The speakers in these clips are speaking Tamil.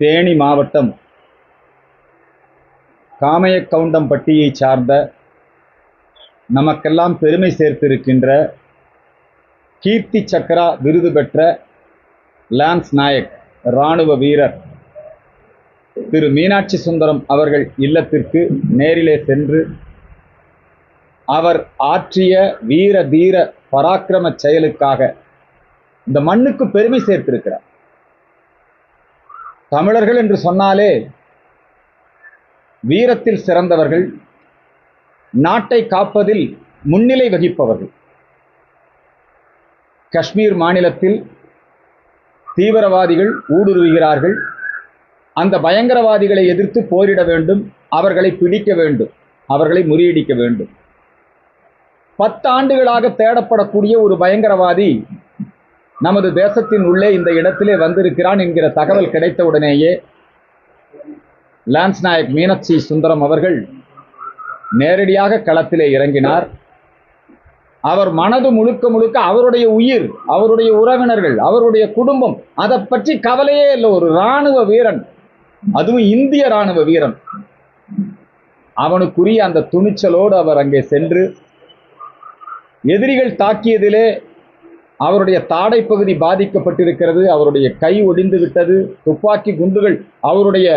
தேனி மாவட்டம் காமையக்கவுண்டம்பட்டியை சார்ந்த நமக்கெல்லாம் பெருமை சேர்த்திருக்கின்ற கீர்த்தி சக்ரா விருது பெற்ற லான்ஸ் நாயக் இராணுவ வீரர் திரு மீனாட்சி சுந்தரம் அவர்கள் இல்லத்திற்கு நேரிலே சென்று அவர் ஆற்றிய வீர தீர பராக்கிரம செயலுக்காக இந்த மண்ணுக்கு பெருமை சேர்த்திருக்கிறார். தமிழர்கள் என்று சொன்னாலே வீரத்தில் சிறந்தவர்கள், நாட்டை காப்பதில் முன்னிலை வகிப்பவர்கள். காஷ்மீர் மாநிலத்தில் தீவிரவாதிகள் ஊடுருவுகிறார்கள். அந்த பயங்கரவாதிகளை எதிர்த்து போரிட வேண்டும், அவர்களை பிடிக்க வேண்டும், அவர்களை முறியடிக்க வேண்டும். 10 ஆண்டுகளாக தேடப்படக்கூடிய ஒரு பயங்கரவாதி நமது தேசத்தின் உள்ளே இந்த இடத்திலே வந்திருக்கிறான் என்கிற தகவல் கிடைத்தவுடனேயே லான்ஸ் நாயக் மீனாட்சி சுந்தரம் அவர்கள் நேரடியாக களத்திலே இறங்கினார். அவர் மனது முழுக்க முழுக்க அவருடைய உயிர், அவருடைய உறவினர்கள், அவருடைய குடும்பம், அதை பற்றி கவலையே இல்லை. ஒரு இராணுவ வீரன், அதுவும் இந்திய இராணுவ வீரன், அவனுக்குரிய அந்த துணிச்சலோடு அவர் அங்கே சென்று எதிரிகள் தாக்கியதிலே அவருடைய தாடை பகுதி பாதிக்கப்பட்டிருக்கிறது, அவருடைய கை ஒடிந்து விட்டது, துப்பாக்கி குண்டுகள் அவருடைய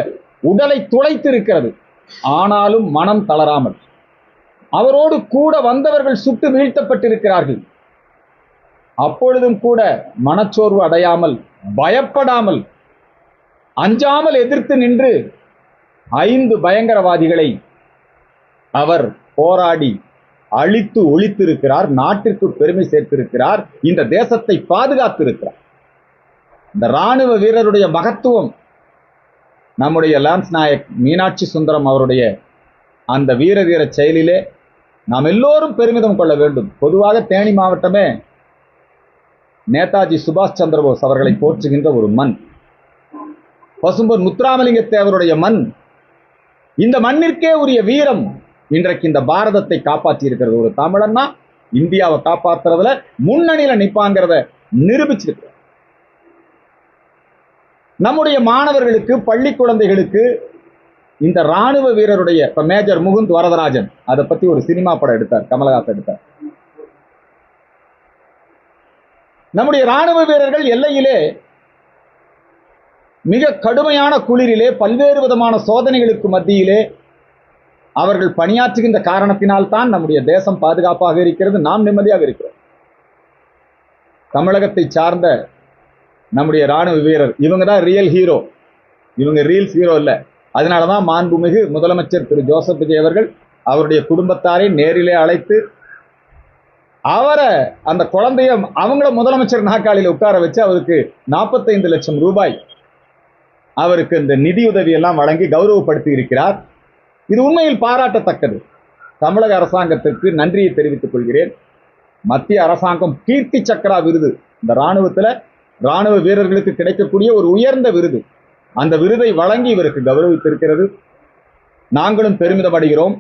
உடலை துளைத்திருக்கிறது. ஆனாலும் மனம் தளராமல் அவரோடு கூட வந்தவர்கள் சுட்டு வீழ்த்தப்பட்டிருக்கிறார்கள். அப்பொழுதும் கூட மனச்சோர்வு அடையாமல், பயப்படாமல், அஞ்சாமல் எதிர்த்து நின்று 5 பயங்கரவாதிகளை அவர் போராடி அழித்து ஒழித்திருக்கிறார். நாட்டிற்கு பெருமை சேர்த்திருக்கிறார். இந்த தேசத்தை பாதுகாத்திருக்கிறார். இந்த இராணுவ வீரருடைய மகத்துவம் நம்முடைய லான்ஸ் நாயக் மீனாட்சி சுந்தரம் அவருடைய அந்த வீர தீர செயலிலே நாம் எல்லோரும் பெருமிதம் கொள்ள வேண்டும். பொதுவாக தேனி மாவட்டமே நேதாஜி சுபாஷ் சந்திரபோஸ் அவர்களை போற்றுகின்ற ஒரு மண். பசும்பொன் முத்துராமலிங்க தேவருடைய மண். இந்த மண்ணிற்கே உரிய வீரம் இன்றைக்கு இந்த பாரதத்தை காப்பாற்றி இருக்கிறது. ஒரு தமிழன்னா இந்தியாவை காப்பாற்றுறதுல முன்னணியில நிப்பாங்கிறத நிரூபிச்சிருக்க. நம்முடைய மாணவர்களுக்கு, பள்ளி குழந்தைகளுக்கு இந்த இராணுவ வீரருடைய இப்ப மேஜர் முகுந்த் வரதராஜன் அதை பத்தி ஒரு சினிமா படம் எடுத்தார், கமலஹாசன் எடுத்தார். நம்முடைய இராணுவ வீரர்கள் எல்லையிலே மிக கடுமையான குளிரிலே, பல்வேறு விதமான சோதனைகளுக்கு மத்தியிலே அவர்கள் பணியாற்றுகின்ற காரணத்தினால்தான் நம்முடைய தேசம் பாதுகாப்பாக இருக்கிறது, நாம் நிம்மதியாக இருக்கிறோம். தமிழகத்தை சார்ந்த நம்முடைய இராணுவ வீரர் இவங்க தான் ரியல் ஹீரோ, இவங்க ரீல்ஸ் ஹீரோ இல்லை. அதனாலதான் மாண்புமிகு முதலமைச்சர் திரு ஜோசப் விஜய் அவர்கள் அவருடைய குடும்பத்தாரை நேரிலே அழைத்து அவரை, அந்த குழந்தைய அவங்கள முதலமைச்சர் நாற்காலியில் உட்கார வச்சு அவருக்கு 45 லட்சம் ரூபாய் அவருக்கு இந்த நிதியுதவி எல்லாம் வழங்கி கௌரவப்படுத்தி இருக்கிறார். இது உண்மையில் பாராட்டத்தக்கது. தமிழக அரசாங்கத்திற்கு நன்றியை தெரிவித்துக் கொள்கிறேன். மத்திய அரசாங்கம் கீர்த்தி சக்ரா விருது, இந்த இராணுவத்தில் இராணுவ வீரர்களுக்கு கிடைக்கக்கூடிய ஒரு உயர்ந்த விருது, அந்த விருதை வழங்கி இவருக்கு கௌரவித்திருக்கிறது. நாங்களும் பெருமிதம் அடைகிறோம்.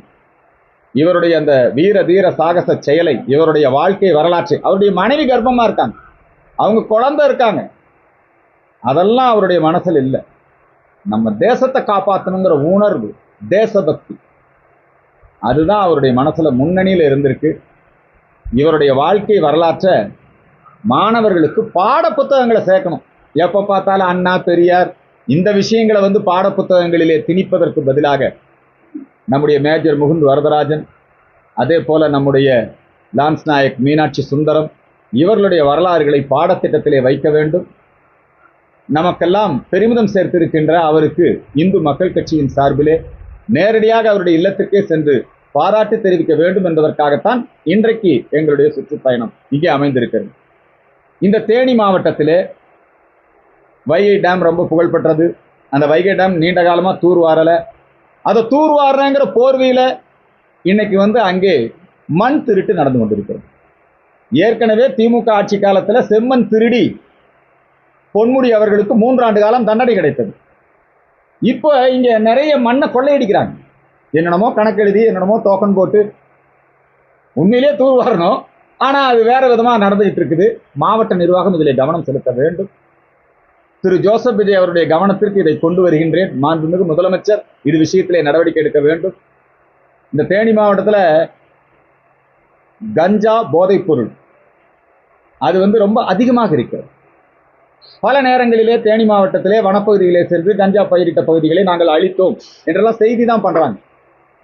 இவருடைய அந்த வீர தீர சாகச செயலை, இவருடைய வாழ்க்கை வரலாற்றை, அவருடைய மனைவி கர்ப்பமா இருக்காங்க, அவங்க குழந்தை இருக்காங்க, அதெல்லாம் அவருடைய மனசில் இல்லை. நம்ம தேசத்தை காப்பாற்றணுங்கிற உணர்வு, தேசபக்தி, அதுதான் அவருடைய மனசுல முன்னணியில் இருந்திருக்கு. இவருடைய வாழ்க்கை வரலாற்றை மாணவர்களுக்கு பாட புத்தகங்களை சேர்க்கணும். எப்ப பார்த்தாலும் அண்ணா, பெரியார் இந்த விஷயங்களை பாட புத்தகங்களிலே திணிப்பதற்கு பதிலாக நம்முடைய மேஜர் முகுந்த் வரதராஜன், அதே போல நம்முடைய லான்ஸ் நாயக் மீனாட்சி சுந்தரம் இவர்களுடைய வரலாறுகளை பாடத்திட்டத்திலே வைக்க வேண்டும். நமக்கெல்லாம் பெருமிதம் சேர்த்திருக்கின்ற அவருக்கு இந்து மக்கள் கட்சியின் சார்பிலே நேரடியாக அவருடைய இல்லத்திற்கே சென்று பாராட்டு தெரிவிக்க வேண்டும் என்பதற்காகத்தான் இன்றைக்கு எங்களுடைய சுற்றுப்பயணம் இங்கே அமைந்திருக்கிறது. இந்த தேனி மாவட்டத்திலே வைகை டேம் ரொம்ப புகழ்பெற்றது. அந்த வைகை டேம் நீண்ட காலமா தூர்வாரல. அதை தூர்வாரங்கிற போர்வையில இன்னைக்கு அங்கே மண் திருட்டு நடந்து கொண்டிருக்கிறது. ஏற்கனவே திமுக ஆட்சி காலத்துல செம்மண் திருடி பொன்முடி அவர்களுக்கு 3 ஆண்டு காலம் தண்டனை கிடைத்தது. இப்போ இங்க நிறைய மண்ணை கொள்ளையடிக்கிறாங்க. என்னென்னமோ கணக்கு எழுதி, என்னென்னமோ டோக்கன் போட்டு உண்மையிலே தூர்வாரணும். ஆனா அது வேற விதமா நடந்துகிட்டு இருக்குது. மாவட்ட நிர்வாகம் இதில் கவனம் செலுத்த வேண்டும். திரு ஜோசப் விஜய் அவருடைய கவனத்திற்கு இதை கொண்டு வருகின்றேன். மாண்புமிகு முதலமைச்சர் இது விஷயத்திலே நடவடிக்கை எடுக்க வேண்டும். இந்த தேனி மாவட்டத்தில் கஞ்சா போதைப் பொருள் அது ரொம்ப அதிகமாக இருக்கிறது. பல நேரங்களிலே தேனி மாவட்டத்திலே வனப்பகுதியிலே சென்று கஞ்சா பயிரிட்ட பகுதிகளை நாங்கள் அழித்தோம் என்றெல்லாம் செய்தி தான் பண்றாங்க.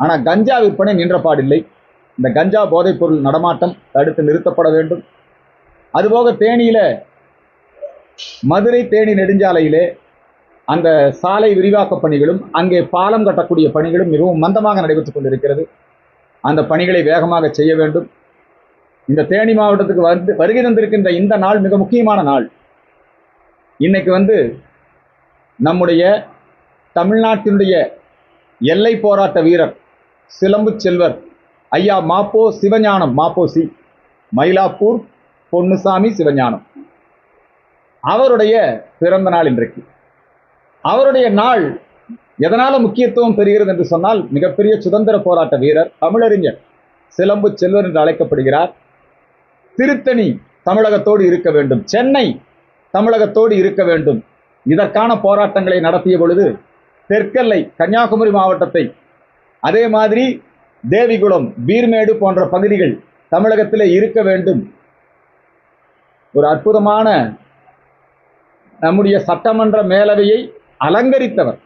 ஆனா கஞ்சா விற்பனை நின்றபாடில்லை. இந்த கஞ்சா போதைப் பொருள் நடமாட்டம் தடுத்து நிறுத்தப்பட வேண்டும். அதுபோக தேனியில மதுரை தேனி நெடுஞ்சாலையிலே அந்த சாலை விரிவாக்க பணிகளும் அங்கே பாலம் கட்டக்கூடிய பணிகளும் மிகவும் மந்தமாக நடைபெற்றுக் கொண்டிருக்கிறது. அந்த பணிகளை வேகமாக செய்ய வேண்டும். இந்த தேனி மாவட்டத்துக்கு வருகை தந்திருக்கின்ற இந்த நாள் மிக முக்கியமான நாள். இன்னைக்கு நம்முடைய தமிழ்நாட்டினுடைய எல்லை போராட்ட வீரர் சிலம்பு செல்வர் ஐயா மாப்போ சிவஞானம், மாப்போசி, மயிலாப்பூர் பொன்னுசாமி சிவஞானம், அவருடைய பிறந்த நாள் இன்றைக்கு. அவருடைய நாள் எதனால முக்கியத்துவம் பெறுகிறது என்று சொன்னால், மிகப்பெரிய சுதந்திர போராட்ட வீரர், தமிழறிஞர் சிலம்பு செல்வர் என்று அழைக்கப்படுகிறார். திருத்தணி தமிழகத்தோடு இருக்க வேண்டும், சென்னை தமிழகத்தோடு இருக்க வேண்டும். இதற்கான போராட்டங்களை நடத்திய பொழுது தெற்கெல்லை கன்னியாகுமரி மாவட்டத்தை, அதே மாதிரி தேவிகுளம், பீர்மேடு போன்ற பகுதிகள் தமிழகத்திலே இருக்க வேண்டும். ஒரு அற்புதமான நம்முடைய சட்டமன்ற மேலவையை அலங்கரித்தவர்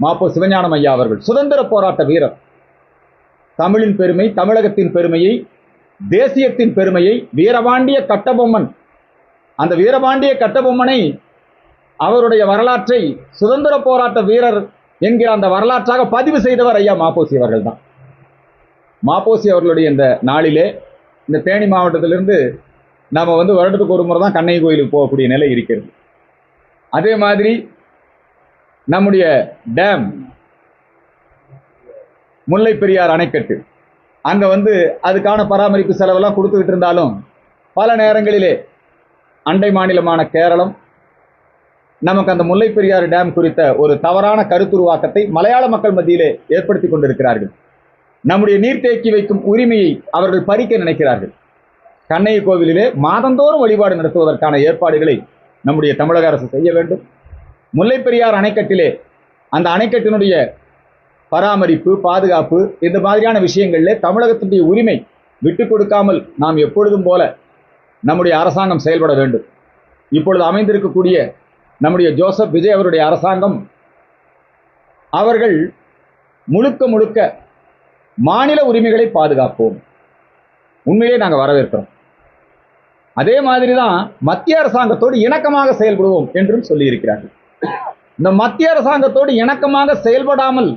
மாப்போ சிவஞானம் ஐயா அவர்கள். சுதந்திர போராட்ட வீரர். தமிழின் பெருமை, தமிழகத்தின் பெருமையை, தேசியத்தின் பெருமையை வீரபாண்டிய கட்டபொம்மன், அந்த வீரபாண்டிய கட்டபொம்மனை, அவருடைய வரலாற்றை சுதந்திர போராட்ட வீரர் என்கிற அந்த வரலாற்றாக பதிவு செய்தவர் ஐயா மாப்போசி அவர்கள் தான். மாப்போசி அவர்களுடைய இந்த நாளிலே இந்த தேனி மாவட்டத்திலிருந்து நாம வருடத்துக்கு ஒரு முறை தான் கண்ணகி கோயிலுக்கு போகக்கூடிய நிலை இருக்கிறது. அதே மாதிரி நம்முடைய டேம் முல்லை பெரியார் அணைக்கட்டு, அங்க அதுக்கான பராமரிப்பு செலவெல்லாம் கொடுத்துக்கிட்டு இருந்தாலும் பல நேரங்களிலே அண்டை மாநிலமான கேரளம் நமக்கு அந்த முல்லை பெரியாறு டேம் குறித்த ஒரு தவறான கருத்துருவாக்கத்தை மலையாள மக்கள் மத்தியிலே ஏற்படுத்தி கொண்டிருக்கிறார்கள். நம்முடைய நீர்த்தேக்கி வைக்கும் உரிமையை அவர்கள் பறிக்க நினைக்கிறார்கள். கண்ணகி கோவிலிலே மாதந்தோறும் வழிபாடு நடத்துவதற்கான ஏற்பாடுகளை நம்முடைய தமிழக அரசு செய்ய வேண்டும். முல்லை பெரியார் அணைக்கட்டிலே அந்த அணைக்கட்டினுடைய பராமரிப்பு, பாதுகாப்பு, இந்த மாதிரியான விஷயங்களிலே தமிழகத்தினுடைய உரிமை விட்டுக் கொடுக்காமல் நாம் எப்பொழுதும் போல நம்முடைய அரசாங்கம் செயல்பட வேண்டும். இப்பொழுது அமைந்திருக்கக்கூடிய நம்முடைய ஜோசப் விஜய் அவருடைய அரசாங்கம், அவர்கள் முழுக்க முழுக்க மாநில உரிமைகளை பாதுகாப்போம், உண்மையிலே நாங்கள் வரவேற்கிறோம். அதே மாதிரி தான் மத்திய அரசாங்கத்தோடு இணக்கமாக செயல்படுவோம் என்றும் சொல்லியிருக்கிறார்கள். இந்த மத்திய அரசாங்கத்தோடு இணக்கமாக செயல்படாமல்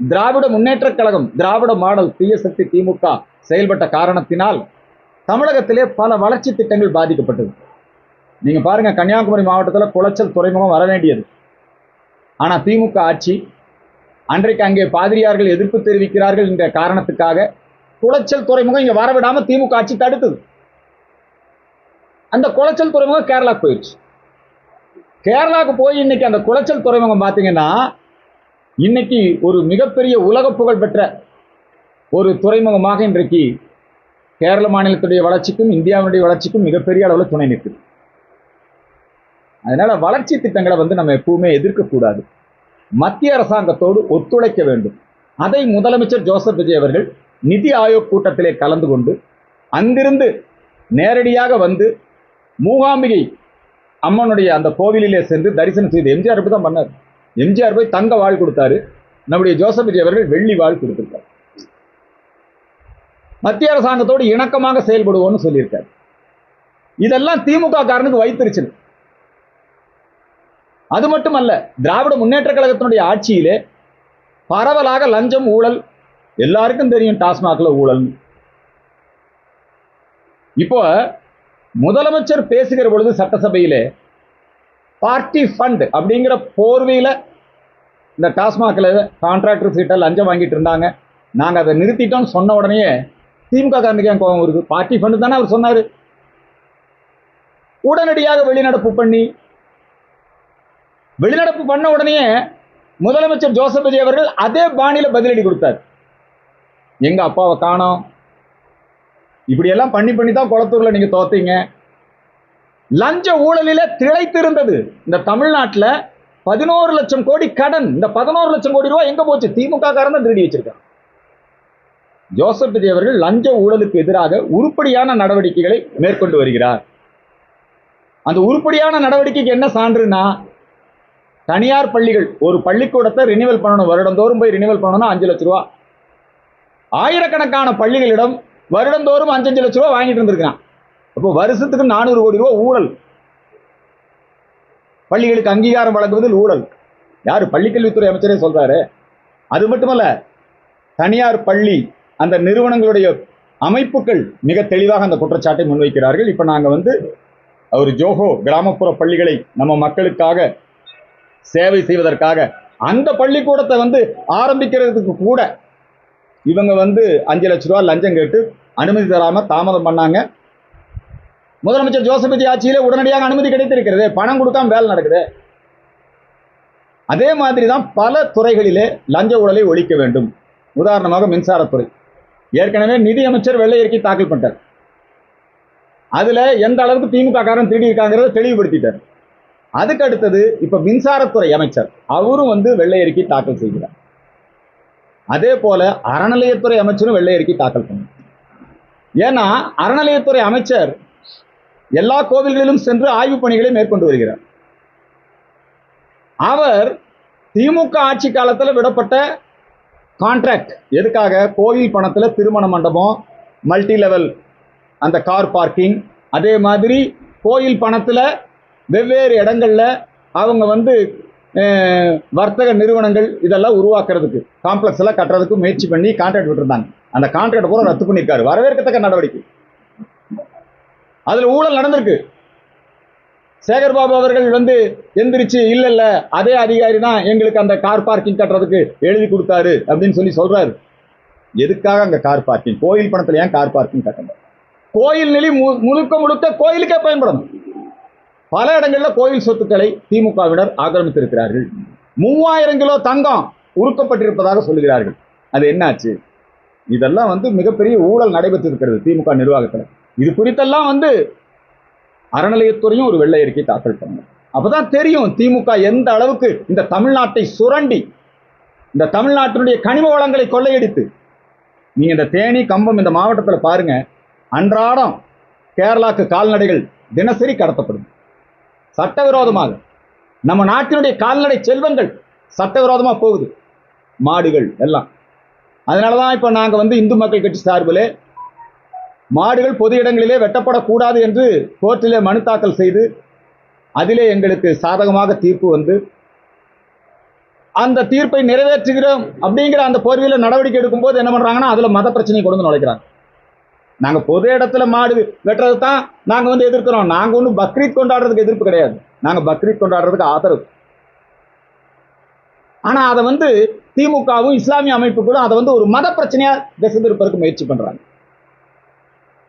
திராவிட முன்னேற்ற கழகம், திராவிட மாடல், தீய சக்தி திமுக செயல்பட்ட காரணத்தினால் தமிழகத்திலே பல வளர்ச்சி திட்டங்கள் பாதிக்கப்பட்டது. நீங்க பாருங்க, கன்னியாகுமரி மாவட்டத்தில் குளச்சல் துறைமுகம் வர வேண்டியது. ஆனா திமுக ஆட்சி அன்றைக்கு அங்கே பாதிரியார்கள் எதிர்ப்பு தெரிவிக்கிறார்கள் என்ற காரணத்துக்காக குளச்சல் துறைமுகம் இங்க வரவிடாம திமுக ஆட்சி தடுத்தது. அந்த குளச்சல் துறைமுகம் கேரளாவுக்கு போயிடுச்சு. கேரளாவுக்கு போய் இன்னைக்கு அந்த குளச்சல் துறைமுகம் பார்த்தீங்கன்னா இன்னைக்கு ஒரு மிகப்பெரிய உலக புகழ் பெற்ற ஒரு துறைமுகமாக இன்றைக்கு கேரள மாநிலத்துடைய வளர்ச்சிக்கும் இந்தியாவுடைய வளர்ச்சிக்கும் மிகப்பெரிய அளவில் துணை நிற்குது. அதனால வளர்ச்சி திட்டங்களை நம்ம எப்பவுமே எதிர்க்கக்கூடாது. மத்திய அரசாங்கத்தோடு ஒத்துழைக்க வேண்டும். அதை முதலமைச்சர் ஜோசப் விஜய் அவர்கள் நிதி ஆயோக் கூட்டத்திலே கலந்து கொண்டு அங்கிருந்து நேரடியாக மூகாம்பிகை அம்மனுடைய அந்த கோவிலிலே சென்று தரிசனம் செய்து எம்ஜிஆர் தான் பண்ணார். எம்ஜிஆர் போய் தங்க வாழ் கொடுத்தாரு, நம்முடைய ஜோசப் விஜய் அவர்கள் வெள்ளி வாழ் கொடுத்திருக்கார். மத்திய அரசாங்கத்தோடு இணக்கமாக செயல்படுவோம்னு சொல்லியிருக்காரு. இதெல்லாம் திமுக காரனுக்கு வைத்திருச்சு. அது மட்டுமல்ல, திராவிட முன்னேற்ற கழகத்தினுடைய ஆட்சியிலே பரவலாக லஞ்சம், ஊழல், எல்லாருக்கும் தெரியும் டாஸ்மாக்ல ஊழல். இப்போ முதலமைச்சர் பேசுகிற பொழுது சட்டசபையிலே பார்ட்டி ஃபண்ட் அப்படிங்கிற போர்வையில இந்த டாஸ்மாக்ல கான்ட்ராக்டர்ஸ் கிட்ட லஞ்சம் வாங்கிட்டு இருந்தாங்க, நாங்க அதை நிறுத்திட்டோம்னு சொன்ன உடனே திமுக காரனுக்கு ஏன் கோபம் வருது? பார்ட்டி ஃபண்ட் தானே அவர் சொன்னாரு. உடனடியாக வெளிநடப்பு பண்ண உடனே முதலமைச்சர் ஜோசப் விஜய் அவர்கள் அதே பாணியில பதிலடி கொடுத்தார். எங்க அப்பாவை காணோம், இப்படி எல்லாம் பண்ணி தான் குளத்தூர்ல நீங்க தோத்தீங்க, லஞ்ச ஊழலிலே திளைத்திருந்தது. இந்த தமிழ்நாட்டுல 11 லட்சம் கோடி கடன். இந்த 11 லட்சம் கோடி ரூபாய் எங்க போச்சு? திமுக காரன் தான் திருடி வச்சிருக்கான். ஜோசப் விஜய் அவர்கள் லஞ்ச ஊழலுக்கு எதிராக உருப்படியான நடவடிக்கைகளை மேற்கொண்டு வருகிறார். அந்த உருப்படியான நடவடிக்கைக்கு என்ன சான்றுனா, தனியார் பள்ளிகள் ஒரு பள்ளிக்கூடத்தை ரினிவல் பண்ணணும், வருடந்தோறும் போய் ரினிவல் பண்ணணும், 5 லட்சம் ரூபாய். ஆயிரக்கணக்கான பள்ளிகளிடம் வருடந்தோறும் 5 லட்சம் ரூபாய் வாங்கிட்டு இருந்திருக்கான். அப்போ வருஷத்துக்கு 400 கோடி ரூபாய் ஊழல். பள்ளிகளுக்கு அங்கீகாரம் வழங்குவதில் ஊழல். யாரு? பள்ளிக்கல்வித்துறை அமைச்சரே சொல்றாரு. அது மட்டுமல்ல, தனியார் பள்ளி அந்த நிறுவனங்களுடைய அமைப்புகள் மிக தெளிவாக அந்த குற்றச்சாட்டை முன்வைக்கிறார்கள். இப்ப நாங்க ஒரு ஜோஹோ கிராமப்புற பள்ளிகளை நம்ம மக்களுக்காக சேவை செய்வதற்காக அந்த பள்ளிக்கூடத்தை ஆரம்பிக்கிறதுக்கு கூட இவங்க 5 லட்சம் ரூபாய் லஞ்சம் கேட்டு அனுமதி தராம தாமதம் பண்ணாங்க. முதலமைச்சர் ஜோசப் விஜய் ஆட்சியிலே உடனடியாக அனுமதி கிடைத்திருக்கிறது. பணம் கொடுக்காம வேலை நடக்குது. அதே மாதிரிதான் பல துறைகளிலே லஞ்ச ஊழலை ஒழிக்க வேண்டும். உதாரணமாக மின்சாரத்துறை. ஏற்கனவே நிதி அமைச்சர் வெள்ளை அறிக்கை தாக்கல் பண்ணிட்டார். அதுல எந்த அளவுக்கு திமுக காரன் திருடி இருக்காங்கிறத தெளிவுபடுத்திட்டார். அதுக்கு அடுத்தது இப்ப மின்சாரத்துறை அமைச்சர் அவரும் வெள்ளை அறிக்கை தாக்கல் செய்கிறார். அதே போல அறநிலையத்துறை அமைச்சரும் வெள்ளை அறிக்கை தாக்கல் பண்ணார். ஏன்னா அறநிலையத்துறை அமைச்சர் எல்லா கோவில்களிலும் சென்று ஆய்வு பணிகளை மேற்கொண்டு வருகிறார். அவர் திமுக ஆட்சி காலத்தில் விடப்பட்ட கான்ட்ராக்ட் எதுக்காக? கோவில் பணத்தில் திருமண மண்டபம், மல்டி லெவல் அந்த கார் பார்க்கிங், அதே மாதிரி கோயில் பணத்தில் வெவ்வேறு இடங்கள்ல அவங்க வர்த்தக நிறுவனங்கள் இதெல்லாம் உருவாக்குறதுக்கு, காம்ப்ளெக்ஸ் எல்லாம் கட்டுறதுக்கு முயற்சி பண்ணி கான்ட்ராக்ட் விட்டுருந்தாங்க. அந்த கான்ட்ராக்ட் பூரா ரத்து பண்ணியிருக்காரு. வரவேற்கத்தக்க நடவடிக்கை. அதுல ஊழல் நடந்திருக்கு. சேகர்பாபு அவர்கள் எந்திரிச்சு இல்ல அதே அதிகாரி தான் எங்களுக்கு அந்த கார் பார்க்கிங் கட்டுறதுக்கு எழுதி கொடுத்தாரு அப்படின்னு சொல்றாரு. எதுக்காக அங்க கார் பார்க்கிங்? கோயில் பணத்துல ஏன் கார் பார்க்கிங் கட்டணும்? கோயில் நிலை முழுக்க முழுக்க கோயிலுக்கே பயன்படும். பல இடங்கள்ல கோயில் சொத்துக்களை திமுகவினர் ஆக்கிரமித்திருக்கிறார்கள். 3000 கிலோ தங்கம் உருக்கப்பட்டிருப்பதாக சொல்லுகிறார்கள். அது என்னாச்சு? இதெல்லாம் மிகப்பெரிய ஊழல் நடைபெற்று இருக்கிறது திமுக நிர்வாகத்தில். இது குறித்தெல்லாம் அறநிலையத்துறையும் ஒரு வெள்ளை அறிக்கை தாக்கல் பண்ணணும். அப்பதான் தெரியும் திமுக எந்த அளவுக்கு இந்த தமிழ்நாட்டை சுரண்டி, இந்த தமிழ்நாட்டினுடைய கனிம வளங்களை கொள்ளையடித்து. நீங்க இந்த தேனி, கம்பம் இந்த மாவட்டத்தில் பாருங்க, அன்றாடம் கேரளாக்கு கால்நடைகள் தினசரி கடத்தப்படும் சட்டவிரோதமாக. நம்ம நாட்டினுடைய கால்நடை செல்வங்கள் சட்டவிரோதமா போகுது, மாடுகள் எல்லாம். அதனாலதான் இப்ப நாங்க இந்து மக்கள் கட்சி சார்பிலே மாடுகள் பொது இடங்களிலே வெட்டப்படக்கூடாது என்று கோர்ட்டிலே மனு தாக்கல் செய்து அதிலே எங்களுக்கு சாதகமாக தீர்ப்பு அந்த தீர்ப்பை நிறைவேற்றுகிறோம் அப்படிங்கிற அந்த போர்வையில நடவடிக்கை எடுக்கும் போது என்ன பண்றாங்கன்னா அதுல மத பிரச்சனை கொண்டு நுழைக்கிறாங்க. நாங்க பொது இடத்துல மாடு வெட்டுறது தான் நாங்க எதிர்க்கிறோம். நாங்க ஒன்றும் பக்ரீத் கொண்டாடுறதுக்கு எதிர்ப்பு கிடையாது. நாங்க பக்ரீத் கொண்டாடுறதுக்கு ஆதரவு. ஆனா அதை திமுகவும் இஸ்லாமிய அமைப்புகளும் அதை ஒரு மத பிரச்சனையா திசை திருப்பதற்கு முயற்சி பண்றாங்க.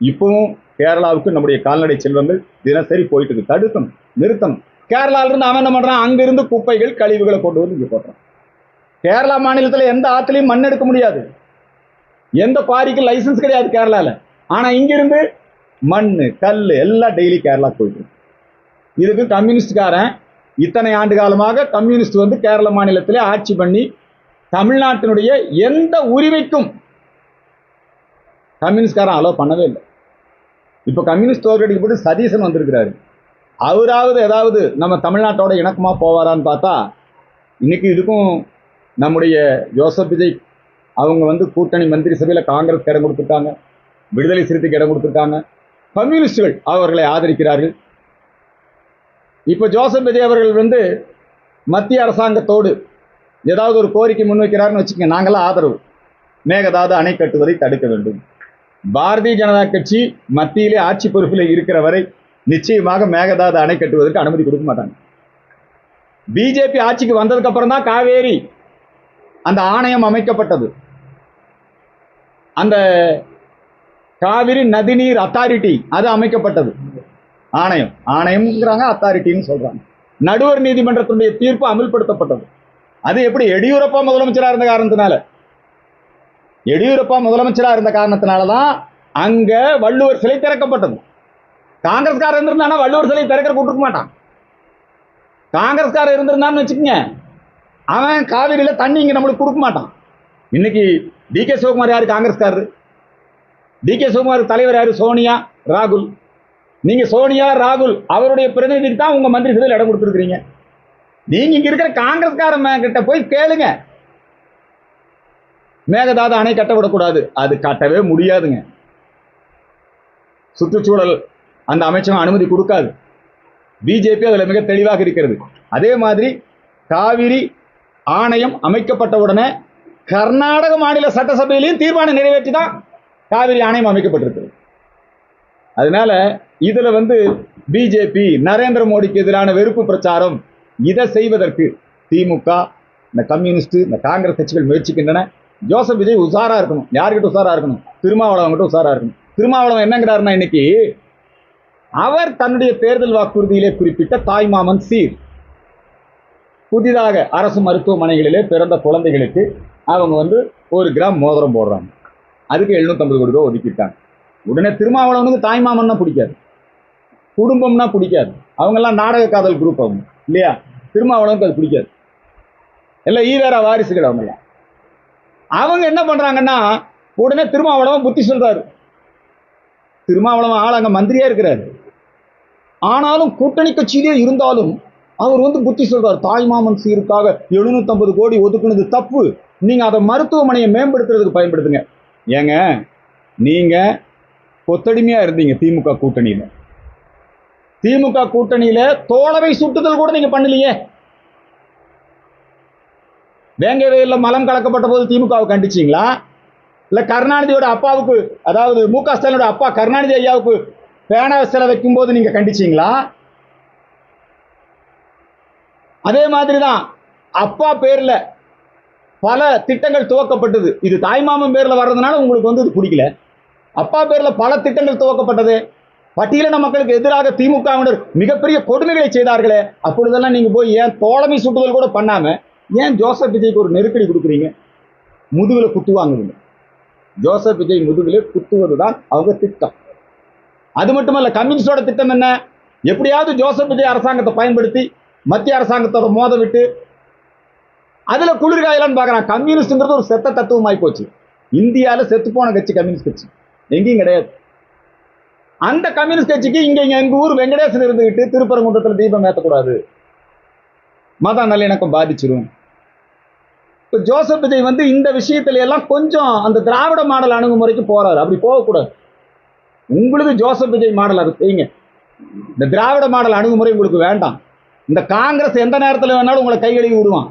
இப்பவும் கேரளாவுக்கு நம்முடைய கால்நடை செல்வங்கள் தினசரி போயிட்டு இருக்கு. தடுக்கணும், நிறுத்தணும். கேரளால இருந்து அவன் என்ன பண்றான்? அங்கிருந்து குப்பைகள், கழிவுகளை கொண்டு இங்க போடுறான். கேரளா மாநிலத்தில் எந்த ஆத்துலையும் மண் எடுக்க முடியாது, எந்த குவாரிக்கு லைசன்ஸ் கிடையாது கேரளால. ஆனா இங்கிருந்து மண்ணு, கல் எல்லாம் டெய்லி கேரளா போயிட்டு. இதுக்கு கம்யூனிஸ்ட்காரன் இத்தனை ஆண்டு காலமாக கம்யூனிஸ்ட் கேரள மாநிலத்திலே ஆட்சி பண்ணி தமிழ்நாட்டினுடைய எந்த உரிமைக்கும் கம்யூனிஸ்ட்காரன் அலோவ் பண்ணவே இல்லை. இப்ப கம்யூனிஸ்ட் தோற்கடிக்கப்பட்டு சதீசன் வந்திருக்கிறாரு. அவராவது ஏதாவது நம்ம தமிழ்நாட்டோட இணக்கமா போவாரான்னு பார்த்தா, இன்னைக்கு இதுக்கும் நம்முடைய ஜோசப் விஜய் அவங்க கூட்டணி மந்திரி சபையில காங்கிரஸ் இடம் கொடுத்துருக்காங்க, விடுதலை சிறுத்தைக்கு இடம் கொடுத்துருக்காங்க, கம்யூனிஸ்டுகள் அவர்களை ஆதரிக்கிறார்கள். இப்ப ஜோசப் விஜய் அவர்கள் மத்திய அரசாங்கத்தோடு ஏதாவது ஒரு கோரிக்கை முன்வைக்கிறாருன்னு வச்சுக்கோங்க, நாங்களாம் ஆதரவு. மேகதாது அணை கட்டுவதை தடுக்க வேண்டும். பாரதிய ஜனதா கட்சி மத்தியிலே ஆட்சி பொறுப்பில் இருக்கிற வரை நிச்சயமாக மேகதாது அணை கட்டுவதற்கு அனுமதி கொடுக்க மாட்டாங்க. பிஜேபி ஆட்சிக்கு வந்ததுக்கு அப்புறம் தான் காவேரி அந்த ஆணையம் அமைக்கப்பட்டது. அந்த காவிரி நதிநீர் அத்தாரிட்டி அது அமைக்கப்பட்டது. ஆணையம்ங்கிறாங்க, அத்தாரிட்டின்னு சொல்றாங்க. நடுவர் நீதிமன்றத்தினுடைய தீர்ப்பு அமல்படுத்தப்பட்டது. அது எப்படி? எடியூரப்பா முதலமைச்சரா இருந்த காரணத்தினாலதான் அங்க வள்ளுவர் சிலை திறக்கப்பட்டது. காங்கிரஸ்காரர் இருந்திருந்தானா வள்ளுவர் சிலையை திறக்கிற கூட்டிருக்க மாட்டான். காங்கிரஸ்காரர் இருந்திருந்தான்னு வச்சுக்கோங்க, அவன் காவிரியில தண்ணி இங்க நம்மளுக்கு கொடுக்க மாட்டான். இன்னைக்கு டி கே சிவகுமார் யாரு? காங்கிரஸ்காரர். டி கே சிவகுமார் தலைவர் யாரு? சோனியா, ராகுல். நீங்க சோனியா, ராகுல் அவருடைய பிரதிநிதிக்கு தான் உங்க மந்திரி சபையில் இடம் கொடுத்துருக்கீங்க. நீங்க இங்க இருக்கிற காங்கிரஸ்காரன் கிட்ட போய் கேளுங்க, மேகதாது அணை கட்ட விடக்கூடாது. அது கட்டவே முடியாதுங்க. சுற்றுச்சூழல் அந்த அமைச்சகம் அனுமதி கொடுக்காது. பிஜேபி அதுல மிக தெளிவாக இருக்கிறது. அதே மாதிரி காவிரி ஆணையம் அமைக்கப்பட்ட உடனே கர்நாடக மாநில சட்டசபையிலையும் தீர்மானம் நிறைவேற்றி தான் காவிரி ஆணையம் அமைக்கப்பட்டிருக்கு. அதனால இதுல பிஜேபி நரேந்திர மோடிக்கு எதிரான வெறுப்பு பிரச்சாரம் இதை செய்வதற்கு திமுக, இந்த கம்யூனிஸ்ட், இந்த காங்கிரஸ் கட்சிகள் முயற்சிக்கின்றன. ஜோசப் விஜய் உஷாரா இருக்கணும். யார்கிட்ட உஷாரா இருக்கணும்? திருமாவளவன் கிட்ட உஷாரா இருக்கணும். திருமாவளவன் என்னங்கிறாருன்னா, இன்னைக்கு அவர் தன்னுடைய தேர்தல் வாக்குறுதியிலே குறிப்பிட்ட தாய்மாமன் சீர், புதிதாக அரசு மருத்துவமனைகளிலே பிறந்த குழந்தைகளுக்கு அவங்க 1 கிராம் மோதிரம் போடுறாங்க. அதுக்கு 750 கோடி ரூபாய் ஒதுக்கிட்டாங்க. உடனே திருமாவளவனுக்கு தாய்மாமன்னா பிடிக்காது, குடும்பம்னா பிடிக்காது. அவங்க எல்லாம் நாடக காதல் குரூப் அவங்க இல்லையா? திருமாவளவனுக்கு அது பிடிக்காது. எல்லாம் ஈவேரா வாரிசுகள் அவங்க எல்லாம். அவங்க என்ன பண்றாங்கன்னா, உடனே திருமாவளவன் புத்தி சொல்றாரு. திருமாவளவன் ஆள் அங்க மந்திரியா இருக்கிறாரு, ஆனாலும் கூட்டணி கட்சியிலே இருந்தாலும் அவர் புத்தி சொல்றாரு. தாய்மாமன் சீருக்காக 750 கோடி ஒதுக்குனது தப்பு, நீங்க அதை மருத்துவமனையை மேம்படுத்துறதுக்கு பயன்படுத்துங்க. ஏங்க, நீங்க கொத்தடிமையா இருந்தீங்க திமுக கூட்டணியில. திமுக கூட்டணியில தோழமை சுட்டுதல் கூட நீங்க பண்ணலையே. வேங்கவேல மலம் கலக்கப்பட்ட போது திமுகவை கண்டிச்சீங்களா? இல்ல கருணாநிதியோட அப்பாவுக்கு, அதாவது மு.க. ஸ்டாலினோட அப்பா கருணாநிதி ஐயாவுக்கு பேனா சிலை வைக்கும் போது நீங்க கண்டிச்சீங்களா? அதே மாதிரிதான் அப்பா பேர்ல பல திட்டங்கள் துவக்கப்பட்டது. இது தாய்மாமன் பேர்ல வர்றதுனால உங்களுக்கு இது பிடிக்கல. அப்பா பேர்ல பல திட்டங்கள் துவக்கப்பட்டது. பட்டியலின மக்களுக்கு எதிராக திமுகவினர் மிகப்பெரிய கொடுமைகளை செய்தார்களே, அப்பொழுதெல்லாம் நீங்க போய் ஏன் தோழமை சுட்டுதல் கூட பண்ணாம ஏன் ஜோசப் விஜய்க்கு ஒரு நெருக்கடி கொடுக்குறீங்க? முதுகுல குத்துவாங்க. ஜோசப் விஜய் முதுகுல குத்துவதுதான் அவங்க திட்டம். அது மட்டுமல்ல, கம்யூனிஸ்டோட திட்டம் என்ன? எப்படியாவது ஜோசப் விஜய் அரசாங்கத்தை பயன்படுத்தி மத்திய அரசாங்கத்தோட மோத விட்டு அதுல குளிர்காயலான்னு பாக்குறான். கம்யூனிஸ்ட்ங்கிறது ஒரு செத்த தத்துவமாய் போச்சு. இந்தியாவில செத்து போன கட்சி கம்யூனிஸ்ட் கட்சி, எங்கேயும் கிடையாது. அந்த கம்யூனிஸ்ட் கட்சிக்கு எங்க ஊர் வெங்கடேசன் இருந்துகிட்டு திருப்பரங்குன்றத்தில் தீபம் ஏற்றக்கூடாது, மத நல்லிணக்கம் பாதிச்சிரும். இப்ப ஜோசப் விஜய் இந்த விஷயத்துல எல்லாம் கொஞ்சம் அந்த திராவிட மாடல் அணுகுமுறைக்கு போறாரு. அப்படி போகக்கூடாது. உங்களுக்கு ஜோசப் விஜய் மாடல் அது செய்யுங்க. இந்த திராவிட மாடல் அணுகுமுறை உங்களுக்கு வேண்டாம். இந்த காங்கிரஸ் எந்த நேரத்தில் வேணாலும் உங்களை கைகழுவி விடுவான்.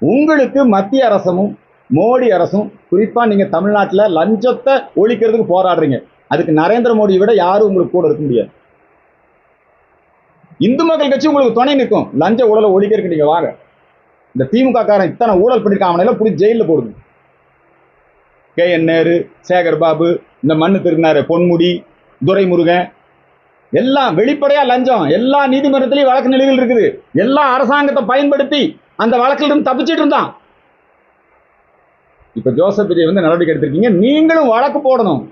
உங்களுக்கு மத்திய அரசும் மோடி அரசும், குறிப்பா நீங்க தமிழ்நாட்டில் லஞ்சத்தை ஒழிக்கிறதுக்கு போராடுறீங்க. அதுக்கு நரேந்திர மோடியை விட யாரும் உங்களுக்கு கூட இருக்க முடியாது. இந்து மக்கள் கட்சி உங்களுக்கு துணை நிற்கும். லஞ்ச ஊழலை ஒழிக்கிறதுக்கு நீங்க வாங்க. இந்த திமுக காரன் இத்தனை ஊழல் பண்ணிருக்காங்க, புடி ஜெயில போடுங்க. KN நேரு, சேகர் பாபு, இந்த மண்ணு திருநாரு பொன்முடி, துரைமுருகன், எல்லாம் வெளிப்படையா லஞ்சம். எல்லா நீதிமன்றத்திலையும் வழக்கு நிலையில் இருக்குது. எல்லா அரசாங்கத்தை பயன்படுத்தி அந்த வழக்கிலிருந்து தப்பிச்சிட்டு இருந்தான். இப்ப ஜோசப் விஜய் நடவடிக்கை எடுத்திருக்கீங்க. நீங்களும் வழக்கு போடணும்.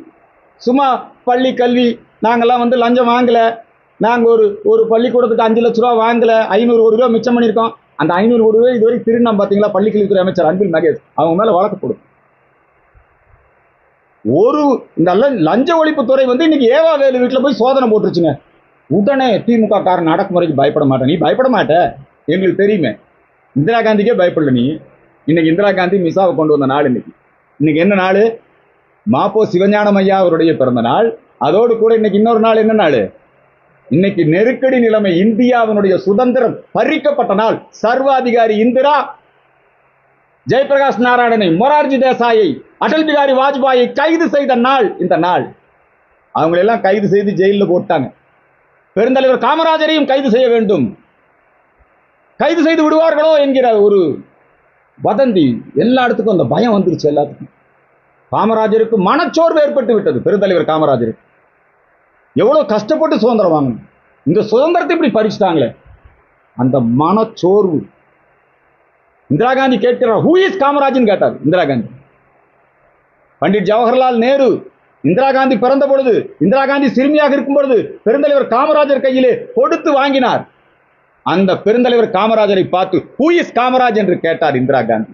சும்மா பள்ளி கல்வி நாங்கெல்லாம் லஞ்சம் வாங்கல, நாங்க ஒரு பள்ளிக்கூடத்துக்கு 5 லட்ச ரூபா வாங்கல, 500 கோடி ரூபாய் மிச்சம் பண்ணியிருக்கோம். அந்த 500 கோடி ரூபாய் இதுவரை திருநா பாத்தீங்களா? பள்ளிக்கல்வித்துறை அமைச்சர் அன்பில் மகேஷ் அவங்க மேல வழக்கு போடும். இந்த லஞ்ச ஒழிப்புத்துறை இன்னைக்கு ஏவா வேலு வீட்டுல போய் சோதனை போட்டுருச்சுங்க. உடனே திமுக காரன் அடக்குமுறைக்கு பயப்பட மாட்டேன். நீ பயப்பட மாட்ட, எங்களுக்கு தெரியுமே. இந்திரா காந்திக்கே பயப்படல நீ. இன்னைக்கு இந்திரா காந்தி மிசாவை கொண்டு வந்த நாள். இன்னைக்கு என்ன நாள்? மாப்போ சிவஞானம் ஐயா அவருடைய பிறந்த நாள். அதோடு கூட இன்னைக்கு இன்னொரு நாள். என்ன நாள்? இன்னைக்கு நெருக்கடி நிலைமை, இந்தியாவினுடைய சுதந்திரம் பறிக்கப்பட்ட நாள். சர்வாதிகாரி இந்திரா ஜெயபிரகாஷ் நாராயணனை, மொரார்ஜி தேசாயை, அடல் பிகாரி வாஜ்பாயை கைது செய்த நாள் இந்த நாள். அவங்களெல்லாம் கைது செய்து ஜெயிலில் போட்டாங்க. பெருந்தலைவர் காமராஜரையும் கைது செய்ய வேண்டும், கைது செய்து விடுவார்களோ என்கிற ஒரு வதந்தி எல்லா இடத்துக்கும், அந்த பயம் வந்துருச்சு எல்லாத்துக்கும். காமராஜருக்கு மனச்சோர்வு ஏற்பட்டு விட்டது. பெருந்தலைவர் காமராஜருக்கு எவ்வளவு கஷ்டப்பட்டு சுதந்திரம் வாங்கணும், இந்த சுதந்திரத்தை இப்படி பறிச்சுட்டாங்களே, அந்த மனச்சோர்வு. இந்திரா காந்தி கேட்கிறார், ஹூ இஸ் காமராஜ் கேட்டார் இந்திரா காந்தி. பண்டிட் ஜவஹர்லால் நேரு இந்திரா காந்தி பிறந்த பொழுது, இந்திரா காந்தி சிறுமியாக இருக்கும் பொழுது பெருந்தலைவர் காமராஜர் கையிலே கொடுத்து வாங்கினார். அந்த பெருந்தலைவர் காமராஜரை பார்த்து ஹூ இஸ் காமராஜ் என்று கேட்டார் இந்திரா காந்தி.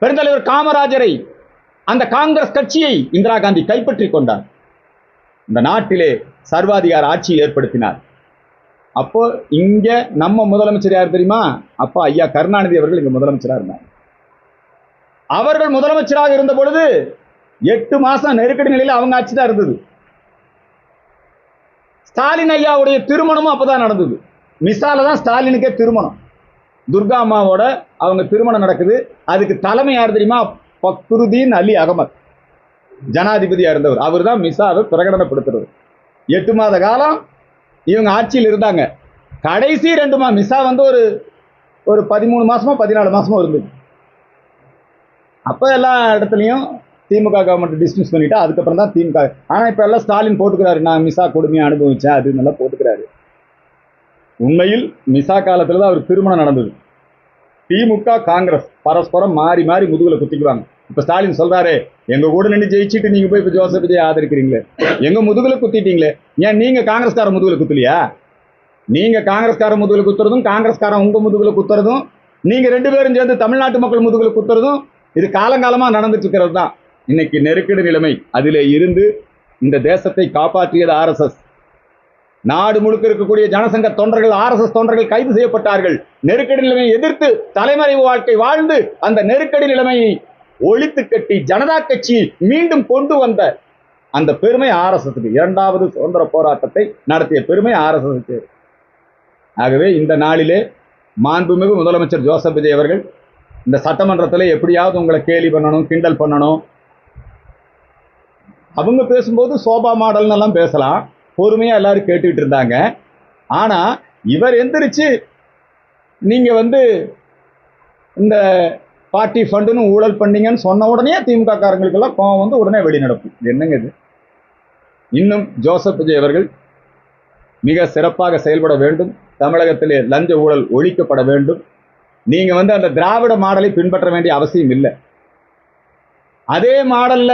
பெருந்தலைவர் காமராஜரை, அந்த காங்கிரஸ் கட்சியை இந்திரா காந்தி கைப்பற்றிக் கொண்டார். இந்த நாட்டிலே சர்வாதிகார ஆட்சியை ஏற்படுத்தினார். அப்போ இங்க நம்ம முதலமைச்சர் யார் தெரியுமா? அப்பா ஐயா கருணாநிதி அவர்கள் இங்க முதலமைச்சராக இருந்தார். அவர்கள் முதலமைச்சராக இருந்த பொழுது 8 மாசம் நெருக்கடி நிலையில் அவங்க ஆட்சி தான் இருந்தது. ஸ்டாலின் ஐயாவுடைய திருமணமும் அப்பதான் நடந்தது. மிசால தான் ஸ்டாலினுக்கே திருமணம். துர்கா அம்மாவோட அவங்க திருமணம் நடக்குது. அதுக்கு தலைமை யார் தெரியுமா? ஃபக்ருதீன் அலி அகமது, ஜனாதிபதியா இருந்தவர். அவர் தான் மிசாவை பிரகடனப்படுத்துறது. 8 மாத காலம் இவங்க ஆட்சியில் இருந்தாங்க. கடைசி 2 மாதம் மிசா வந்து ஒரு 13 மாசமோ 14 மாசமோ இருந்தது. அப்ப எல்லா இடத்துலையும் திமுக கவர்மெண்ட் டிஸ்மிஸ் பண்ணிட்டு அதுக்கப்புறம் தான் திமுக. ஆனா இப்ப எல்லாம் ஸ்டாலின் போட்டுக்கிறாரு, நான் மிசா கொடுமையை அனுபவிச்சேன் அது நல்லா போட்டுக்கிறாரு. உண்மையில் மிசா காலத்துல தான் அவர் திருமணம் நடந்தது. திமுக காங்கிரஸ் பரஸ்பரம் மாறி மாறி முதுகுல குத்திக்குவாங்க. இப்ப ஸ்டாலின் சொல்றாரு, எங்க கூட நின்று ஜெயிச்சுட்டு நீங்க போய் இப்ப ஜோசப் விஜய் ஆதரிக்கிறீங்களே, எங்க முதுகுல குத்திட்டீங்களே, ஏன் நீங்க காங்கிரஸ்கார முதுகுல குத்தலையா? நீங்க காங்கிரஸ்கார முதுகுல குத்துறதும் காங்கிரஸ்காரன் உங்க முதுகுல குத்துறதும் நீங்க 2 பேரும் சேர்ந்து தமிழ்நாட்டு மக்கள் முதுகுல குத்துறதும் இது காலங்காலமா நடந்துட்டு இருக்கிறது தான். இன்னைக்கு நெருக்கடி நிலைமை, அதிலே இருந்து இந்த தேசத்தை காப்பாற்றியது RSS. நாடு முழுக்க இருக்கக்கூடிய ஜனசங்க தொண்டர்கள், RSS தொண்டர்கள் கைது செய்யப்பட்டார்கள். நெருக்கடி நிலைமையை எதிர்த்து தலைமறைவு வாழ்க்கை வாழ்ந்து அந்த நெருக்கடி நிலைமையை ஒழித்து கட்டி ஜனதா கட்சி மீண்டும் கொண்டு வந்த அந்த பெருமை RSSக்கு. 2வது சுதந்திர போராட்டத்தை நடத்திய பெருமை RSSக்கு. ஆகவே இந்த நாளிலே மாண்புமிகு முதலமைச்சர் ஜோசப் விஜய் அவர்கள் இந்த சட்டமன்றத்தில் எப்படியாவது உங்களை கேலி பண்ணணும், கிண்டல் பண்ணணும். அவங்க பேசும்போது சோபா மாடல்னு எல்லாம் பேசலாம், பொறுமையா எல்லாரும் கேட்டுக்கிட்டு இருந்தாங்க. ஆனா இவர் எந்திரிச்சு நீங்க வந்து இந்த பார்ட்டி ஃபண்டுன்னு ஊழல் பண்ணீங்கன்னு சொன்ன உடனே திமுக காரங்களுக்கெல்லாம் கோவம் வந்து உடனே வெளிநடப்பு. என்னங்க இது? இன்னும் ஜோசப் விஜய் அவர்கள் மிக சிறப்பாக செயல்பட வேண்டும். தமிழகத்திலே லஞ்ச ஊழல் ஒழிக்கப்பட வேண்டும். நீங்க வந்து அந்த திராவிட மாடலை பின்பற்ற வேண்டிய அவசியம் இல்லை. அதே மாடல்ல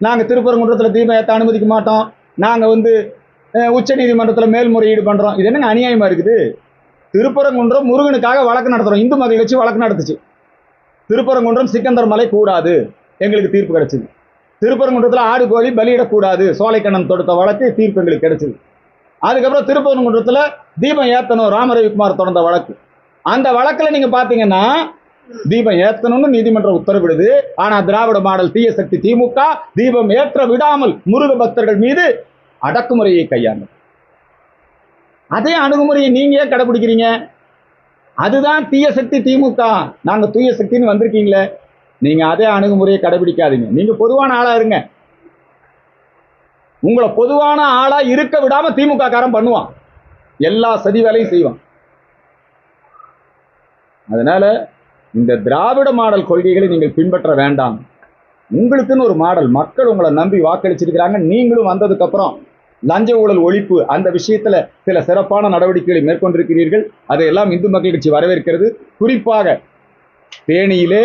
நாங்க திருப்பரங்குன்றத்தில் தீபம் ஏற்ற அனுமதிக்க மாட்டோம், நாங்க வந்து உச்ச நீதிமன்றத்தில் மேல்முறையீடு பண்றோம். இது என்னங்க அநியாயமா இருக்குது? திருப்பரங்குன்றம் முருகனுக்காக வழக்கு நடத்துறோம். இந்து மக்கள் கட்சி வழக்கு நடத்துச்சு. திருப்பரங்குன்றம் சிக்கந்தர் மலை கூடாது, எங்களுக்கு தீர்ப்பு கிடைச்சது. திருப்பரங்குன்றத்தில் ஆடு கோழி பலியிடக்கூடாது, சோலைக்கண்ணன் தொடுத்த வழக்கு தீர்ப்பு எங்களுக்கு கிடைச்சது. அதுக்கப்புறம் திருப்பரங்குன்றத்தில் தீபம் ஏத்தணும், ராமரவிக்குமார் தொடர்ந்த வழக்கு. அந்த வழக்கில் நீங்க பாத்தீங்கன்னா தீபம் ஏத்தணும்னு நீதிமன்றம் உத்தரவிடுது. ஆனா திராவிட மாடல் தீய சக்தி திமுக தீபம் ஏற்ற விடாமல் முருக பக்தர்கள் மீது அடக்குமுறையை கையாண்டு, அதே அணுகுமுறையை நீங்க ஏன் கடைபிடிக்கிறீங்க? அதுதான் தீய சக்தி திமுக. நாங்க தூய சக்தின்னு வந்திருக்கீங்களே, நீங்க அதே அணுகுமுறையை கடைபிடிக்காதீங்க. நீங்க பொதுவான ஆளா இருங்க. உங்களை பொதுவான ஆளா இருக்க விடாம திமுக காரன் பண்ணுவான், எல்லா சதி வேலையும் செய்வான். அதனால இந்த திராவிட மாடல் கொள்கைகளை நீங்கள் பின்பற்ற வேண்டாம். உங்களுக்குன்னு ஒரு மாடல், மக்கள் உங்களை நம்பி வாக்களிச்சிருக்கிறாங்க. நீங்களும் வந்ததுக்கு அப்புறம் லஞ்ச ஊழல் ஒழிப்பு அந்த விஷயத்துல சில சிறப்பான நடவடிக்கைகளை மேற்கொண்டிருக்கிறீர்கள். அதையெல்லாம் இந்து மக்கள் கட்சி வரவேற்கிறது. குறிப்பாக தேனியிலே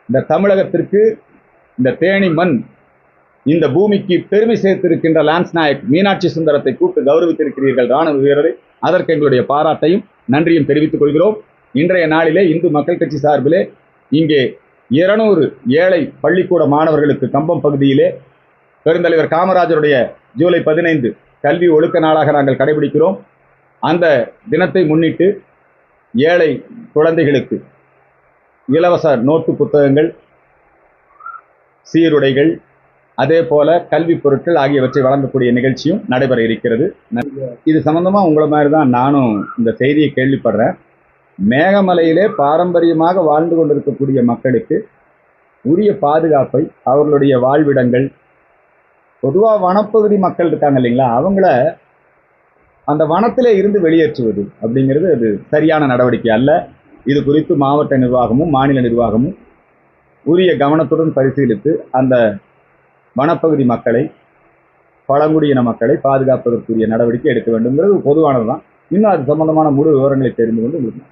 இந்த தமிழகத்திற்கு, இந்த தேனி மண், இந்த பூமிக்கு பெருமை சேர்த்திருக்கின்ற லான்ஸ் நாயக் மீனாட்சி சுந்தரத்தை கூப்பிட்டு கௌரவித்திருக்கிறீர்கள் ராணுவ வீரரை. அதற்கு எங்களுடைய பாராட்டையும் நன்றியும் தெரிவித்துக் கொள்கிறோம். இன்றைய நாளிலே இந்து மக்கள் கட்சி சார்பிலே இங்கே 200 ஏழை பள்ளிக்கூட மாணவர்களுக்கு கம்பம் பகுதியிலே பெருந்தலைவர் காமராஜருடைய ஜூலை 15 கல்வி ஒழுக்க நாளாக நாங்கள் கடைபிடிக்கிறோம். அந்த தினத்தை முன்னிட்டு ஏழை குழந்தைகளுக்கு இலவச நோட்டு புத்தகங்கள், சீருடைகள், அதே போல கல்வி பொருட்கள் ஆகியவற்றை வழங்கக்கூடிய நிகழ்ச்சியும் நடைபெற இருக்கிறது. இது சம்பந்தமா உங்களை மாதிரி தான் நானும் இந்த செய்தியை கேள்விப்படுறேன். மேகமலையிலே பாரம்பரியமாக வாழ்ந்து கொண்டிருக்கக்கூடிய மக்களுக்கு உரிய பாதுகாப்பை, அவர்களுடைய வாழ்விடங்கள், பொதுவாக வனப்பகுதி மக்கள் இருக்காங்க இல்லைங்களா, அவங்கள அந்த வனத்திலே இருந்து வெளியேற்றுவது அப்படிங்கிறது அது சரியான நடவடிக்கை அல்ல. இது குறித்து மாவட்ட நிர்வாகமும் மாநில நிர்வாகமும் உரிய கவனத்துடன் பரிசீலித்து அந்த வனப்பகுதி மக்களை, பழங்குடியின மக்களை பாதுகாப்பதற்குரிய நடவடிக்கை எடுக்க வேண்டும்ங்கிறது பொதுவானது தான். இன்னும் அது சம்பந்தமான முழு விவரங்களை தெரிந்து கொண்டு உங்களுக்கு